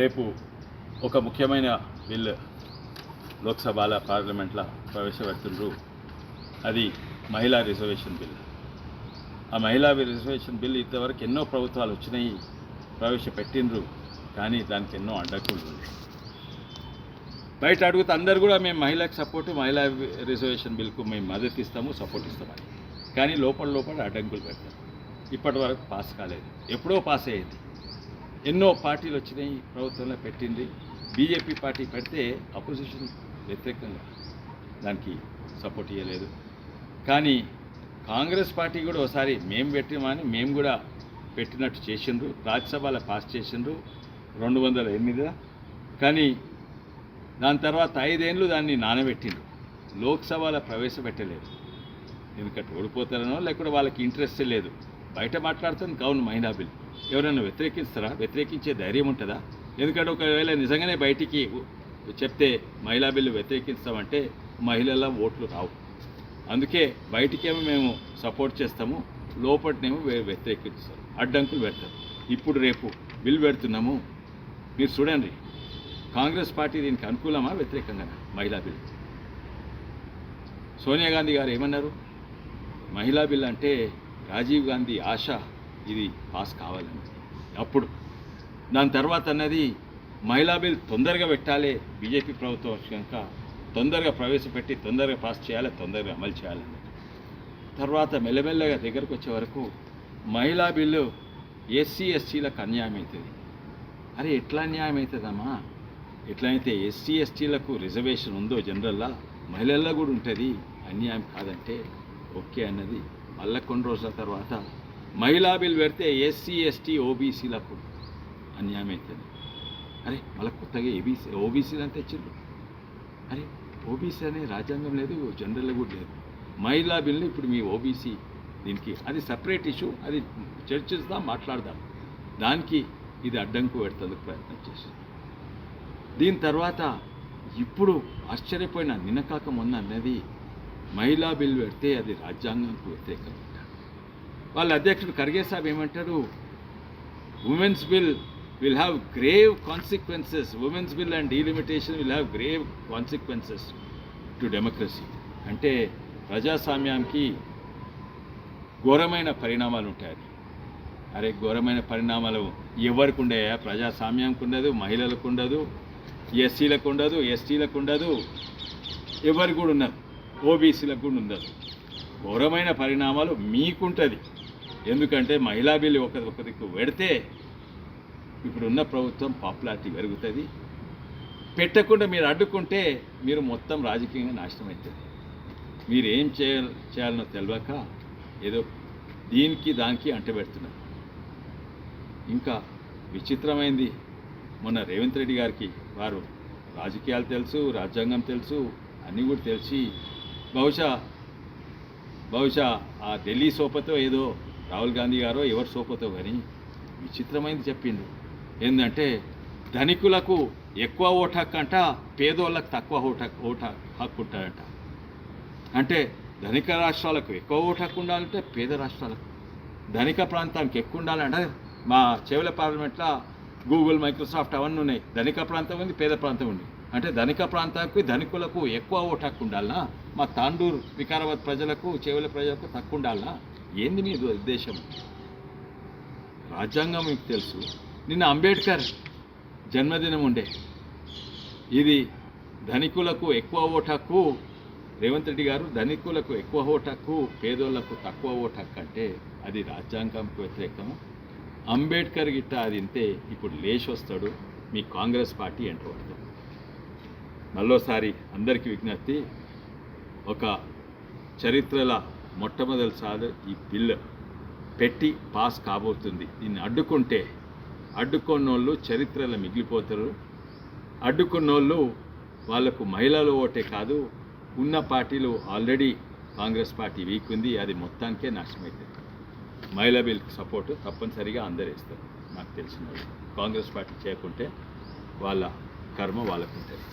రేపు ఒక ముఖ్యమైన బిల్లు లోక్సభలో పార్లమెంట్లో ప్రవేశపెడుతుండ్రు. అది మహిళా రిజర్వేషన్ బిల్. ఆ మహిళా రిజర్వేషన్ బిల్ ఇంతవరకు ఎన్నో ప్రభుత్వాలు వచ్చినాయి, ప్రవేశపెట్టిండ్రు. కానీ దానికి ఎన్నో అడ్డంకులు ఉన్నాయి. బయట అడుగుతా అందరు కూడా మేము మహిళలకు సపోర్టు, మహిళా రిజర్వేషన్ బిల్కు మేము మద్దతు ఇస్తాము, సపోర్ట్ ఇస్తామని. కానీ లోపల అడ్డంకులు పెడతారు. ఇప్పటి వరకు పాస్ కాలేదు. ఎప్పుడో పాస్ అయ్యేది. ఎన్నో పార్టీలు వచ్చినాయి, ప్రభుత్వంలో పెట్టింది. బీజేపీ పార్టీ పెడితే అపోజిషన్ వ్యతిరేకంగా దానికి సపోర్ట్ ఇవ్వలేదు. కానీ కాంగ్రెస్ పార్టీ కూడా ఒకసారి మేము పెట్టినామని మేము కూడా పెట్టినట్టు చేసిండ్రు. రాజ్యసభలో పాస్ చేసిండ్రు 208. కానీ దాని తర్వాత 5 ఏళ్ళు దాన్ని నానబెట్టిండ్రు. లోక్సభలో ప్రవేశపెట్టలేదు. ఎందుకంటే ఓడిపోతారనో లేకపోతే వాళ్ళకి ఇంట్రెస్ట్ లేదు. బయట మాట్లాడుతుంది గౌన్ మహిళా బిల్. ఎవరైనా వ్యతిరేకిస్తారా? వ్యతిరేకించే ధైర్యం ఉంటుందా? ఎందుకంటే ఒకవేళ నిజంగానే బయటికి చెప్తే మహిళా బిల్లు వ్యతిరేకిస్తామంటే మహిళల ఓట్లు రావు. అందుకే బయటికేమో మేము సపోర్ట్ చేస్తాము, లోపటినేమో వ్యతిరేకిస్తారు, అడ్డంకులు పెడతారు. ఇప్పుడు రేపు బిల్ పెడుతున్నాము, మీరు చూడండి. కాంగ్రెస్ పార్టీ దీనికి అనుకూలమా వ్యతిరేకంగా? మహిళా బిల్ సోనియా గాంధీ గారు ఏమన్నారు? మహిళా బిల్ అంటే రాజీవ్ గాంధీ ఆశ, ఇది పాస్ కావాలని. అప్పుడు దాని తర్వాత అన్నది మహిళా బిల్ తొందరగా పెట్టాలి, బీజేపీ ప్రభుత్వం వచ్చాక తొందరగా ప్రవేశపెట్టి తొందరగా పాస్ చేయాలి, తొందరగా అమలు చేయాలని. తర్వాత మెల్లమెల్లగా దగ్గరకు వచ్చే వరకు మహిళా బిల్లు ఎస్సీ ఎస్టీలకు అన్యాయం అవుతుంది. అరే ఎట్లా అన్యాయం అవుతుందమ్మా? ఎట్లయితే ఎస్సీ ఎస్టీలకు రిజర్వేషన్ ఉందో జనరల్లా మహిళల్లో కూడా ఉంటుంది, అన్యాయం కాదంటే ఓకే అన్నది. మళ్ళీ కొన్ని రోజుల తర్వాత మహిళా బిల్ పెడితే ఎస్సీ ఎస్టీ ఓబీసీలకు అన్యాయం అవుతుంది. అరే మళ్ళీ కొత్తగా ఓబీసీలు అని తెచ్చిండ్రు. అరే ఓబీసీ అనే రాజ్యాంగం లేదు, జనరల్లో కూడా లేదు. మహిళా బిల్లు ఇప్పుడు మీ ఓబీసీ దీనికి అది సపరేట్ ఇష్యూ, అది చర్చిస్తాం, మాట్లాడదాం. దానికి ఇది అడ్డంకు పెడుతుంది ప్రయత్నం చేసి. దీని తర్వాత ఇప్పుడు ఆశ్చర్యపోయిన నిన్నకాక మొన్న అన్నది మహిళా బిల్ పెడితే అది రాజ్యాంగానికి వ్యతిరేకంగా. వాళ్ళ అధ్యక్షుడు ఖర్గే సాబ్ ఏమంటారు? Women's bill will have grave consequences. Women's bill and delimitation will have grave consequences to democracy. అంటే ప్రజాస్వామ్యానికి ఘోరమైన పరిణామాలు ఉంటాయి. అరే ఘోరమైన పరిణామాలు ఎవరికి ఉండయా? ప్రజాస్వామ్యానికి ఉండదు, మహిళలకు ఉండదు, ఎస్సీలకు ఉండదు, ఎస్టీలకు ఉండదు, ఎవరికి కూడా ఉండదు, ఓబీసీలకు కూడా ఉండదు. ఘోరమైన పరిణామాలు మీకుంటుంది. ఎందుకంటే మహిళా బిల్లు ఒకరికి పెడితే ఇప్పుడున్న ప్రభుత్వం పాపులారిటీ పెరుగుతుంది. పెట్టకుండా మీరు అడ్డుకుంటే మీరు మొత్తం రాజకీయంగా నాశనం అవుతుంది. మీరు ఏం చేయాలనో తెలియక ఏదో దీనికి దానికి అంటబెడుతున్నారు. ఇంకా విచిత్రమైంది, మొన్న రేవంత్ రెడ్డి గారికి వారు రాజకీయాలు తెలుసు, రాజ్యాంగం తెలుసు, అన్నీ కూడా తెలిసి బహుశా ఆ ఢిల్లీ సోపతో ఏదో రాహుల్ గాంధీ గారో ఎవరు సోపతో కానీ విచిత్రమైంది చెప్పిండు. ఏంటంటే ధనికులకు ఎక్కువ ఓటు హక్కు అంట, పేదోళ్ళకు తక్కువ ఓటు హక్కు ఉంటారంట. అంటే ధనిక రాష్ట్రాలకు ఎక్కువ ఓటు హక్కు ఉండాలంటే పేద రాష్ట్రాలకు, ధనిక ప్రాంతానికి ఎక్కువ ఉండాలంటే మా చెవుల పార్లమెంట్లో గూగుల్, మైక్రోసాఫ్ట్ అవన్నీ ఉన్నాయి. ధనిక ప్రాంతం ఉంది, పేద ప్రాంతం ఉంది. అంటే ధనిక ప్రాంతానికి ధనికులకు ఎక్కువ ఓటు హక్కు ఉండాలనా? మా తాండూరు వికారాబాద్ ప్రజలకు, చెవుల ప్రజలకు తక్కువ ఉండాలనా? ఏంది మీ ఉద్దేశం? రాజ్యాంగం మీకు తెలుసు. నిన్న అంబేద్కర్ జన్మదినం ఉండే. ఇది ధనికులకు ఎక్కువ ఓటు హక్కు, రేవంత్ రెడ్డి గారు ధనికులకు ఎక్కువ ఓటు హక్కు, పేదోళ్లకు తక్కువ ఓటు హక్కు అంటే అది రాజ్యాంగంకు వ్యతిరేకం. అంబేద్కర్ గిట్ట అది ఇంతే. ఇప్పుడు లేచి వస్తాడు, మీ కాంగ్రెస్ పార్టీ ఎంటబడతాడు. మళ్ళోసారి అందరికీ విజ్ఞప్తి, ఒక చరిత్రలో మొట్టమొదటిసారి ఈ బిల్లు పెట్టి పాస్ కాబోతుంది. దీన్ని అడ్డుకున్నోళ్ళు చరిత్రలో మిగిలిపోతారు. అడ్డుకున్నోళ్ళు వాళ్లకు మహిళల ఓటే కాదు, ఉన్న పార్టీలు ఆల్రెడీ కాంగ్రెస్ పార్టీ వీక్ ఉంది, అది మొత్తానికే నాశనమవుతుంది. మహిళా బిల్కి సపోర్టు తప్పనిసరిగా అందరూ ఇస్తారు. నాకు తెలిసిన కాంగ్రెస్ పార్టీ చేయకుంటే వాళ్ళ కర్మ వాళ్ళకు ఉంటుంది.